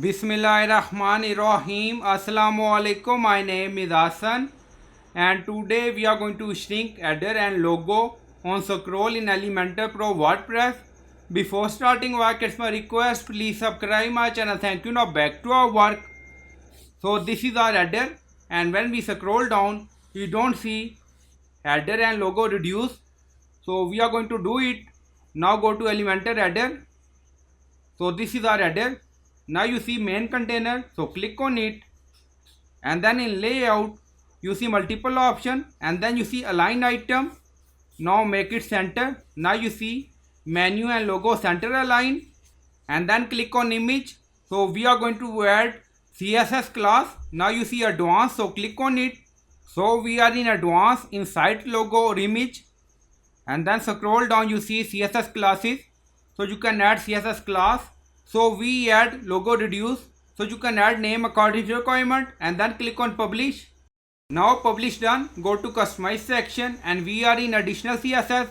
Bismillahirrahmanirrahim. Assalamu alaikum. My name is Hassan and today we are going to shrink header and logo on scroll in Elementor Pro WordPress. Before starting work, it's my request, please subscribe my channel. Thank you. Now back to our work. So this is our header and when we scroll down, you don't see header and logo reduce. So we are going to do it. Now go to Elementor header. So this is our header. Now you see main container, so click on it and then in layout you see multiple option and then you see align item. Now make it center. Now you see menu and logo center align and then click on image. So we are going to add CSS class. Now you see advanced, so click on it. So we are in advanced inside logo or image and then scroll down, you see CSS classes. So you can add CSS class. So we add logo reduce. So you can add name according to requirement and then click on publish. Now publish done, go to customize section and we are in additional CSS.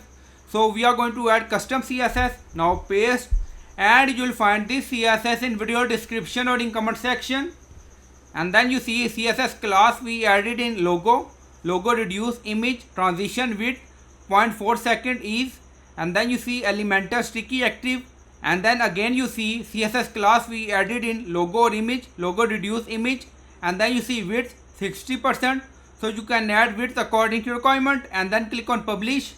So we are going to add custom CSS. Now paste and you will find this CSS in video description or in comment section. And then you see CSS class we added in logo reduce image transition width 0.4 second ease and then you see elementor-sticky active and then again you see CSS class we added in logo reduce image and then you see width 60%. So you can add width according to requirement and then click on publish.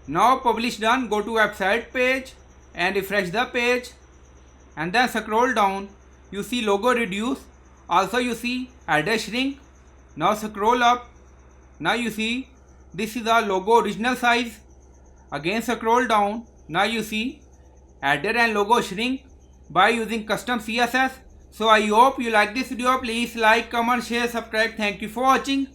Now publish done, go to website page and refresh the page and then scroll down, you see logo reduce, also you see header shrink. Now scroll up, now you see this is our logo original size. Again scroll down, now you see header and logo shrink by using custom CSS. So I hope you like this video. Please like, comment, share, subscribe. Thank you for watching.